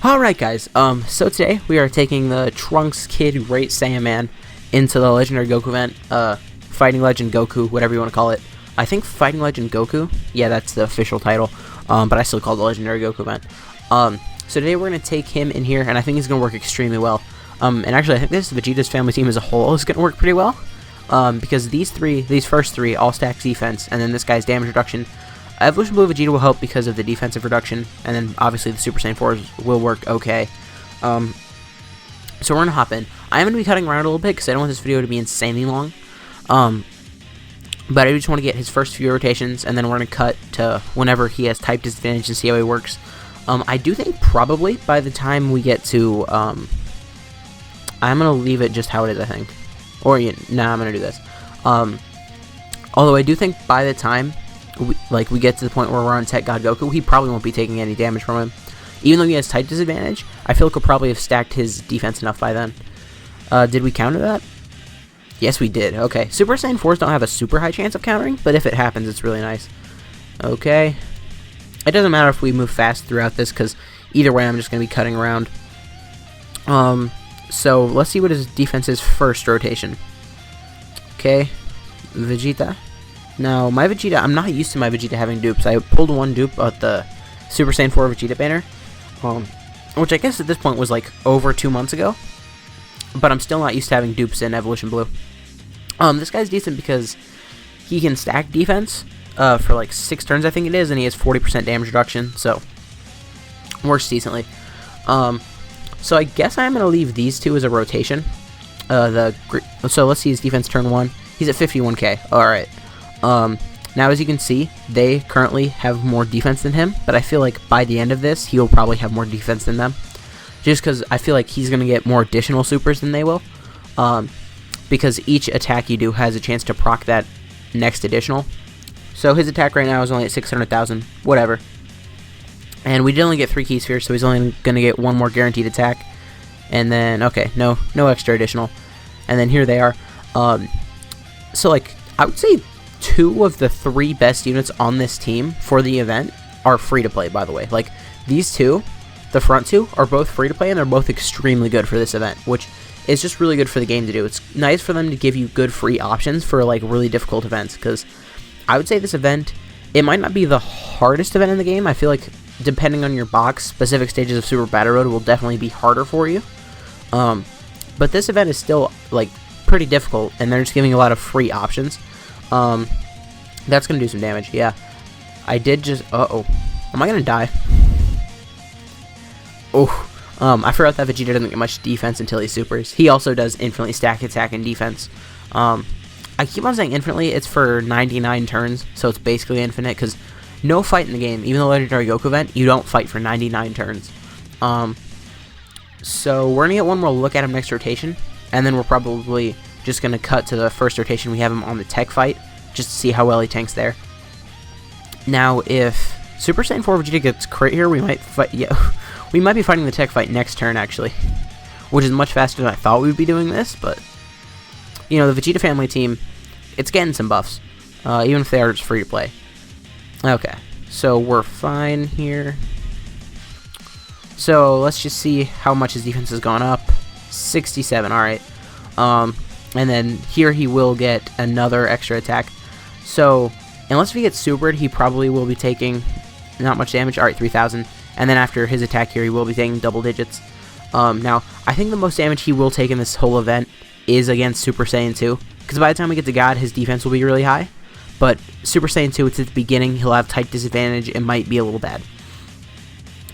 Alright guys, so today we are taking the Trunks Kid Great Saiyaman into the Legendary Goku event, Fighting Legend Goku, whatever you want to call it. I think Fighting Legend Goku, yeah, that's the official title, but I still call it the Legendary Goku event. So today we're going to take him in here, and I think he's going to work extremely well. And actually I think this Vegeta's family team as a whole is going to work pretty well, because these first three all stack defense, and then this guy's damage reduction. Evolution Blue Vegeta will help because of the defensive reduction, and then obviously the Super Saiyan 4s will work okay. So we're going to hop in. I am going to be cutting around a little bit because I don't want this video to be insanely long. But I just want to get his first few rotations, and then we're going to cut to whenever he has type disadvantage and see how he works. I do think probably by the time we get to... I'm going to leave it just how it is, I think. Or, nah, I'm going to do this. Although I do think by the time... we get to the point where we're on Tech God Goku, he probably won't be taking any damage from him. Even though he has type disadvantage, I feel like we'll probably have stacked his defense enough by then. Did we counter that? Yes, we did. Okay. Super Saiyan 4s don't have a super high chance of countering, but if it happens, it's really nice. Okay. It doesn't matter if we move fast throughout this, because either way, I'm just going to be cutting around. So, let's see what his defense is first rotation. Okay. Vegeta. Now, my Vegeta, I'm not used to my Vegeta having dupes. I pulled one dupe at the Super Saiyan 4 Vegeta banner, which I guess at this point was like over 2 months ago, but I'm still not used to having dupes in Evolution Blue. This guy's decent because he can stack defense for like 6 turns, I think it is, and he has 40% damage reduction, so works decently. So I guess I'm going to leave these two as a rotation. So let's see his defense turn 1. He's at 51k. Alright. Now as you can see, they currently have more defense than him, but I feel like by the end of this, he'll probably have more defense than them. Just because I feel like he's going to get more additional supers than they will. Because each attack you do has a chance to proc that next additional. So his attack right now is only at 600,000, whatever. And we did only get 3 key spheres, so he's only going to get 1 more guaranteed attack. And then, okay, no extra additional. And then here they are. So like, I would say 2 of the 3 best units on this team for the event are free to play, by the way. Like, these 2, the front 2, are both free to play, and they're both extremely good for this event, which is just really good for the game to do. It's nice for them to give you good free options for, like, really difficult events, because I would say this event, it might not be the hardest event in the game. I feel like, depending on your box, specific stages of Super Battle Road will definitely be harder for you. But this event is still, like, pretty difficult, and they're just giving a lot of free options. That's gonna do some damage, yeah. I did just, uh-oh. Am I gonna die? Oh, I forgot that Vegeta doesn't get much defense until he supers. He also does infinitely stack attack and defense. I keep on saying infinitely, it's for 99 turns, so it's basically infinite, because no fight in the game, even the Legendary Goku event, you don't fight for 99 turns. So we're gonna get one more look at him next rotation, and then we're probably just going to cut to the first rotation. We have him on the tech fight, just to see how well he tanks there. Now, if Super Saiyan 4 Vegeta gets crit here, we might fight, yeah, we might be fighting the tech fight next turn, actually, which is much faster than I thought we would be doing this, but, you know, the Vegeta family team, it's getting some buffs, even if they are just free to play. Okay, so we're fine here. So, let's just see how much his defense has gone up. 67, alright. And then here he will get another extra attack. So, unless we get supered, he probably will be taking not much damage. Alright, 3,000. And then after his attack here, he will be taking double digits. Now, I think the most damage he will take in this whole event is against Super Saiyan 2. Because by the time we get to God, his defense will be really high. But Super Saiyan 2, it's at the beginning. He'll have type disadvantage. It might be a little bad.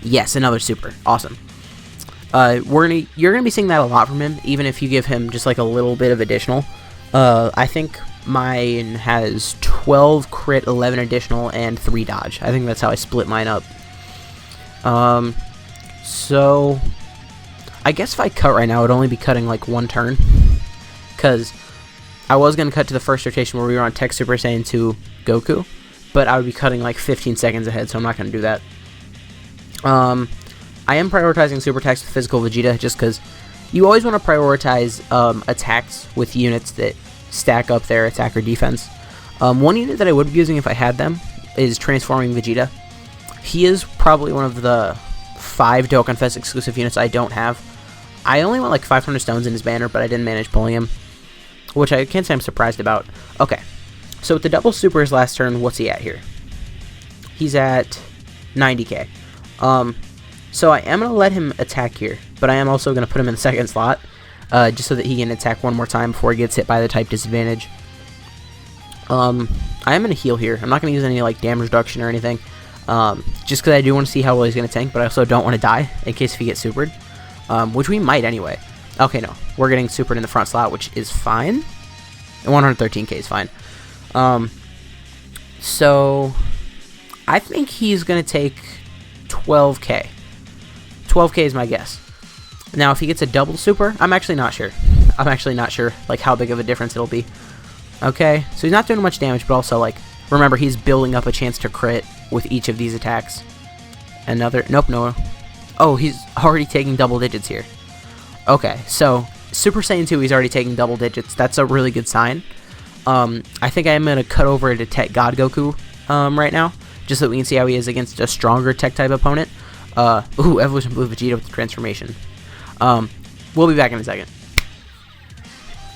Yes, another super. Awesome. You're gonna be seeing that a lot from him, even if you give him just like a little bit of additional. I think mine has 12 crit, 11 additional, and 3 dodge. I think that's how I split mine up. So I guess if I cut right now, I would only be cutting like 1 turn, because I was gonna cut to the first rotation where we were on Tech Super Saiyan 2 Goku, but I would be cutting like 15 seconds ahead, so I'm not gonna do that. I am prioritizing super attacks with physical Vegeta just because you always want to prioritize attacks with units that stack up their attack or defense. One unit that I would be using if I had them is transforming Vegeta. He is probably one of the 5 Dokkan Fest exclusive units I don't have. I only went like 500 stones in his banner, but I didn't manage pulling him, which I can't say I'm surprised about. Okay, so with the double supers last turn, what's he at here? He's at 90k. So I am going to let him attack here, but I am also going to put him in the second slot, just so that he can attack one more time before he gets hit by the type disadvantage. I am going to heal here. I'm not going to use any like damage reduction or anything, just because I do want to see how well he's going to tank, but I also don't want to die in case if he gets supered, which we might anyway. Okay, no, we're getting supered in the front slot, which is fine. 113k is fine. So I think he's going to take 12k. 12k is my guess. Now, if he gets a double super, I'm actually not sure. Like how big of a difference it'll be. Okay, so he's not doing much damage, but also like remember he's building up a chance to crit with each of these attacks. Nope, no. Oh, he's already taking double digits here. Okay, so Super Saiyan 2, he's already taking double digits. That's a really good sign. I think I'm gonna cut over to Tech God Goku right now, just so we can see how he is against a stronger Tech type opponent. Ooh, Evolution Blue Vegeta with the transformation. We'll be back in a second.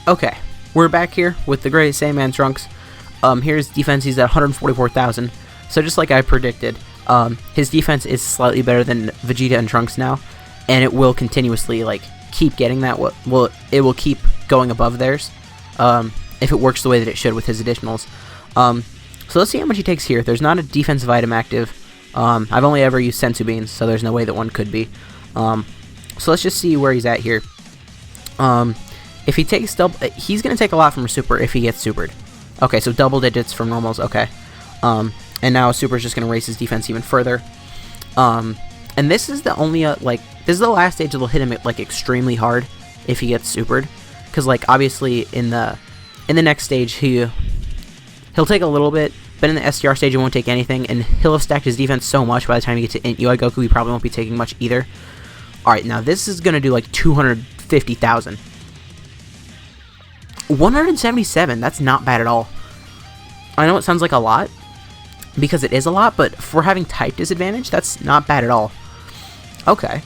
Okay, we're back here with the Great Saiyaman Trunks. Here's defense, he's at 144,000. So just like I predicted, his defense is slightly better than Vegeta and Trunks now, and it will continuously like keep getting that. Well, it will keep going above theirs, if it works the way that it should with his additionals. So let's see how much he takes here. There's not a defensive item active. I've only ever used Sensu Beans, so there's no way that one could be. So let's just see where he's at here. If he takes double, he's going to take a lot from a super if he gets supered. Okay, so double digits from normals, okay. And now a super is just going to raise his defense even further. And this is the only, this is the last stage that'll hit him, like, extremely hard if he gets supered. Because, like, obviously, in the next stage, he'll take a little bit, but in the STR stage, he won't take anything, and he'll have stacked his defense so much by the time he gets to Int UI Goku, he probably won't be taking much either. Alright, now this is going to do, like, 250,000. 177, that's not bad at all. I know it sounds like a lot, because it is a lot, but for having type disadvantage, that's not bad at all. Okay.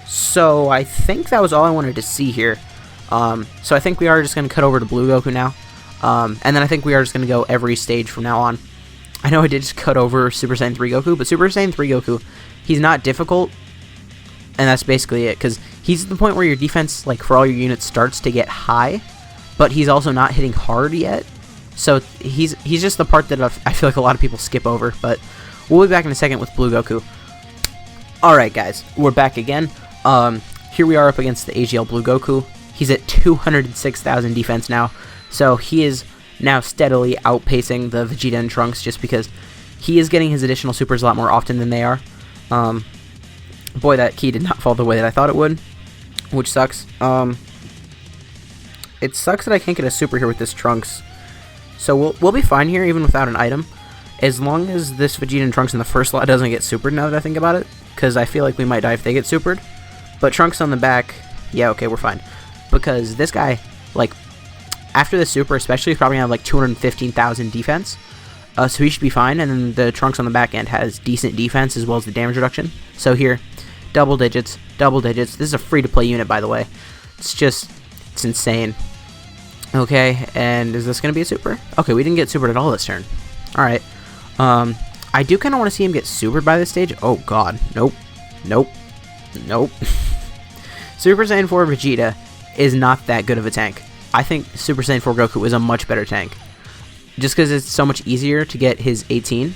So I think that was all I wanted to see here. So I think we are just going to cut over to Blue Goku now. And then I think we are just going to go every stage from now on. I know I did just cut over Super Saiyan 3 Goku, but Super Saiyan 3 Goku, he's not difficult, and that's basically it, because he's at the point where your defense, like, for all your units starts to get high, but he's also not hitting hard yet. So he's just the part that I feel like a lot of people skip over, but we'll be back in a second with Blue Goku. Alright guys, we're back again. Here we are up against the AGL Blue Goku. He's at 206,000 defense now, so he is now steadily outpacing the Vegeta and Trunks just because he is getting his additional supers a lot more often than they are. Boy, that key did not fall the way that I thought it would, which sucks. It sucks that I can't get a super here with this Trunks. So we'll be fine here even without an item, as long as this Vegeta and Trunks in the first slot doesn't get supered, now that I think about it, because I feel like we might die if they get supered. But Trunks on the back, yeah, okay, we're fine. Because this guy, like, after the super especially, he's probably going to have like 215,000 defense. So he should be fine, and then the Trunks on the back end has decent defense as well as the damage reduction. So here, double digits, double digits. This is a free-to-play unit, by the way. It's insane. Okay, and is this going to be a super? Okay, we didn't get supered at all this turn. Alright. I do kind of want to see him get supered by this stage. Oh, God. Nope. Nope. Nope. Super Saiyan 4 Vegeta is not that good of a tank. I think Super Saiyan 4 Goku is a much better tank. Just because it's so much easier to get his 18.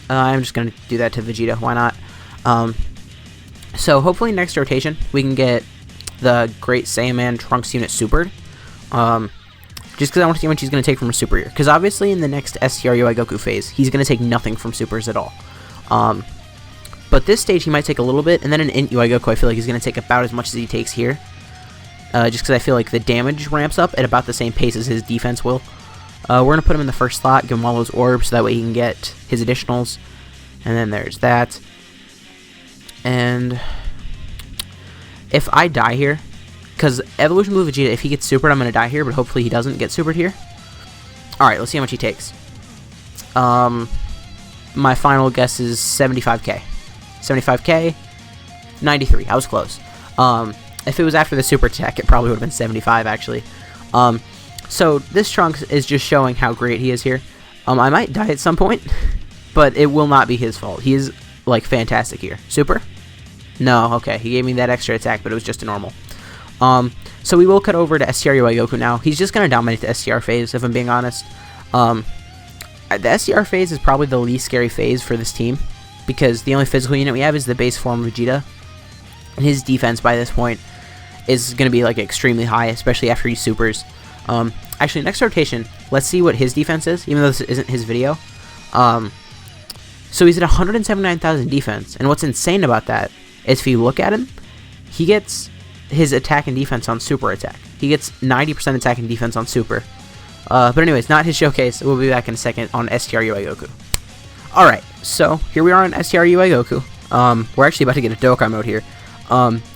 I'm just going to do that to Vegeta. Why not? So hopefully next rotation we can get the Great Saiyaman Trunks unit supered. Just because I want to see how much he's going to take from a super here. Because obviously in the next STR UI Goku phase, he's going to take nothing from supers at all. But this stage he might take a little bit, and then in Int UI Goku I feel like he's going to take about as much as he takes here. Just because I feel like the damage ramps up at about the same pace as his defense will. We're going to put him in the first slot, give him all those orbs, so that way he can get his additionals. And then there's that. And if I die here, because Evolution Blue Vegeta, if he gets supered, I'm going to die here, but hopefully he doesn't get supered here. Alright, let's see how much he takes. My final guess is 75k. 75k, 93. I was close. If it was after the super attack, it probably would have been 75 actually. So this Trunks is just showing how great he is here. I might die at some point, but it will not be his fault. He is like fantastic here. Super? No, okay. He gave me that extra attack, but it was just a normal. So we will cut over to STR UI Goku now. He's just going to dominate the STR phase, if I'm being honest. The STR phase is probably the least scary phase for this team, because the only physical unit we have is the base form Vegeta. And his defense by this point is going to be like extremely high, especially after he supers. Actually, next rotation, let's see what his defense is, even though this isn't his video. So he's at 179,000 defense, and what's insane about that is if you look at him, he gets his attack and defense on super attack. He gets 90% attack and defense on super. But anyways, not his showcase. We'll be back in a second on STR UI Goku. Alright, so here we are on STR UI Goku. We're actually about to get a Dokkan mode here.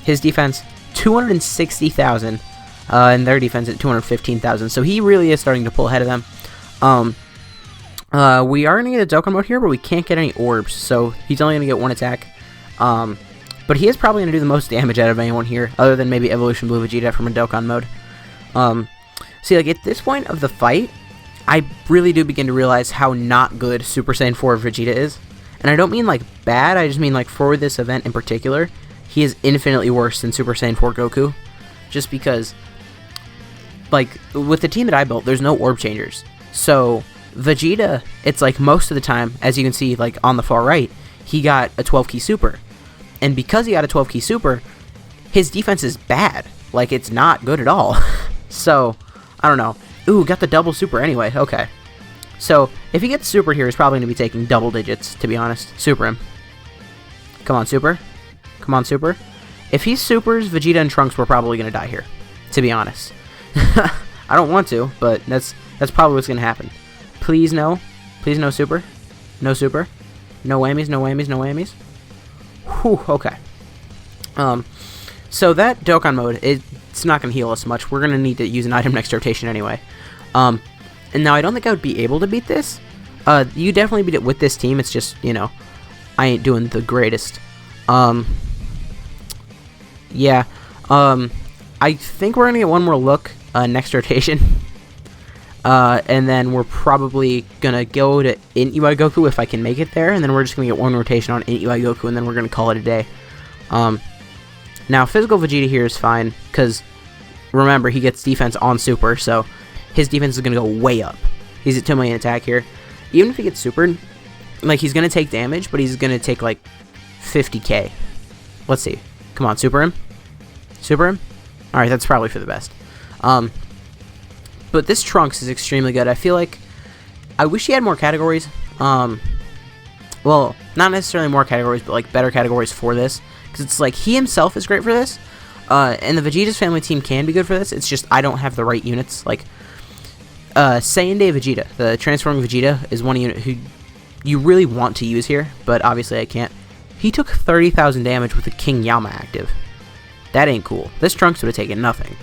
His defense, 260,000. And their defense at 215,000. So he really is starting to pull ahead of them. We are going to get a Dokkan mode here, but we can't get any orbs. So he's only going to get one attack. But he is probably going to do the most damage out of anyone here, other than maybe Evolution Blue Vegeta from a Dokkan mode. See, like, at this point of the fight, I really do begin to realize how not good Super Saiyan 4 Vegeta is. And I don't mean, like, bad, I just mean, like, for this event in particular, he is infinitely worse than Super Saiyan 4 Goku. Just because, like, with the team that I built, there's no orb changers. So, Vegeta, it's like most of the time, as you can see, like, on the far right, he got a 12-key super. And because he got a 12-key super, his defense is bad. Like, it's not good at all. So, I don't know. Ooh, got the double super anyway. Okay. So, if he gets super here, he's probably going to be taking double digits, to be honest. Super him. Come on, super. Come on, super. If he supers Vegeta and Trunks, we're probably going to die here, to be honest. I don't want to, but that's probably what's going to happen. Please no. Please no super. No super. No whammies, no whammies, no whammies. Whew, okay. So that Dokkan mode, it's not going to heal us much. We're going to need to use an item next rotation anyway. And now I don't think I would be able to beat this. You definitely beat it with this team. It's just, you know, I ain't doing the greatest. Yeah. I think we're going to get one more look next rotation. And then we're probably going to go to Int UI Goku if I can make it there. And then we're just going to get one rotation on Int UI Goku, and then we're going to call it a day. Now, physical Vegeta here is fine, because remember, he gets defense on super, so his defense is going to go way up. He's at 2 million attack here. Even if he gets supered, like, he's going to take damage, but he's going to take, like, 50k. Let's see. Come on, super him. Super him? Alright, that's probably for the best. But this Trunks is extremely good. I feel like I wish he had more categories. Well, not necessarily more categories, but like better categories for this. Because it's like he himself is great for this. And the Vegeta's family team can be good for this. It's just I don't have the right units. Like Saiyan Day Vegeta, the transforming Vegeta, is one unit who you really want to use here, but obviously I can't. He took 30,000 damage with the King Yama active. That ain't cool. This Trunks would have taken nothing.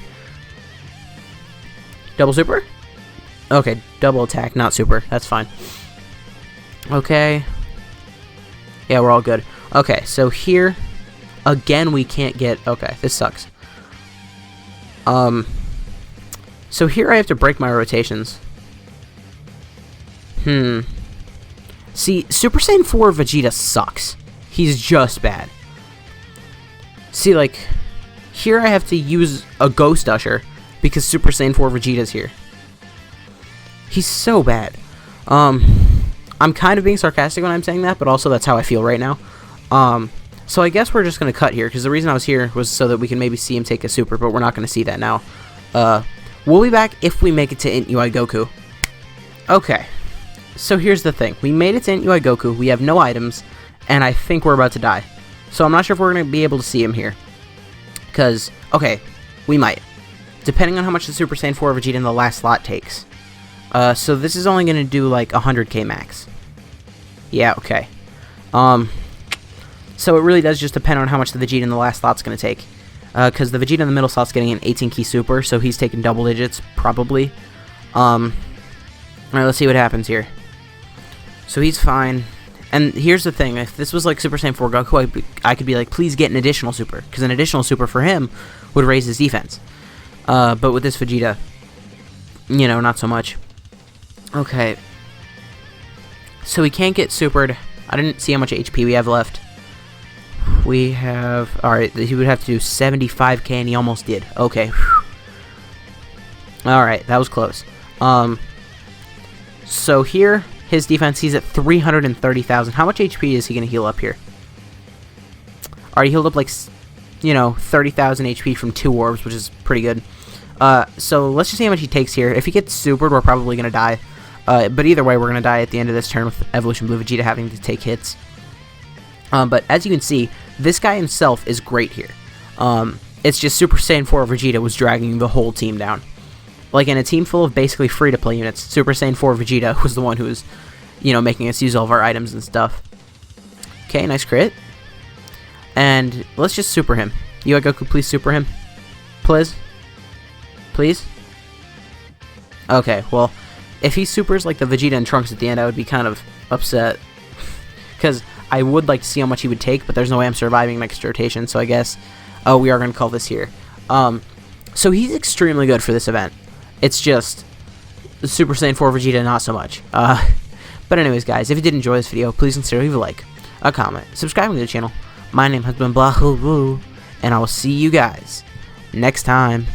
Double super? Okay, double attack, not super. That's fine. Okay. Yeah, we're all good. Okay, so here, again, we can't get... Okay, this sucks. So here I have to break my rotations. See, Super Saiyan 4 Vegeta sucks. He's just bad. See, like, here I have to use a Ghost Usher because Super Saiyan 4 Vegeta's here. He's so bad. I'm kind of being sarcastic when I'm saying that, but also that's how I feel right now. So I guess we're just going to cut here, because the reason I was here was so that we can maybe see him take a super, but we're not going to see that now. We'll be back if we make it to Int UI Goku. Okay, so here's the thing. We made it to Int UI Goku, we have no items, and I think we're about to die. So I'm not sure if we're going to be able to see him here. Because, okay, we might. Depending on how much the Super Saiyan 4 Vegeta in the last slot takes. So this is only going to do like 100k max. Yeah, okay. So it really does just depend on how much the Vegeta in the last slot's going to take. Because the Vegeta in the middle slot's getting an 18-key super, so he's taking double digits, probably. Alright, let's see what happens here. So he's fine. And here's the thing, if this was like Super Saiyan 4 Goku, I could be like, please get an additional super, because an additional super for him would raise his defense. But with this Vegeta, you know, not so much. Okay. So we can't get supered. I didn't see how much HP we have left. We have... Alright, he would have to do 75k, and he almost did. Okay. Alright, that was close. So here, his defense, he's at 330,000. How much HP is he going to heal up here? Alright, he healed up like, you know, 30,000 HP from 2 orbs, which is pretty good. So let's just see how much he takes here. If he gets supered, we're probably going to die. But either way, we're going to die at the end of this turn with Evolution Blue Vegeta having to take hits. But as you can see, this guy himself is great here. It's just Super Saiyan 4 Vegeta was dragging the whole team down. Like in a team full of basically free-to-play units, Super Saiyan 4 Vegeta was the one who was, you know, making us use all of our items and stuff. Okay, nice crit. And let's just super him. You, Goku, please super him. Please? Please? Okay, well, if he supers like the Vegeta and Trunks at the end, I would be kind of upset. Because I would like to see how much he would take, but there's no way I'm surviving next rotation, so I guess... Oh, we are going to call this here. So he's extremely good for this event. It's just Super Saiyan 4 Vegeta, not so much. But anyways, guys, if you did enjoy this video, please consider leave a like, a comment, subscribing to the channel. My name has been Blah, and I will see you guys next time.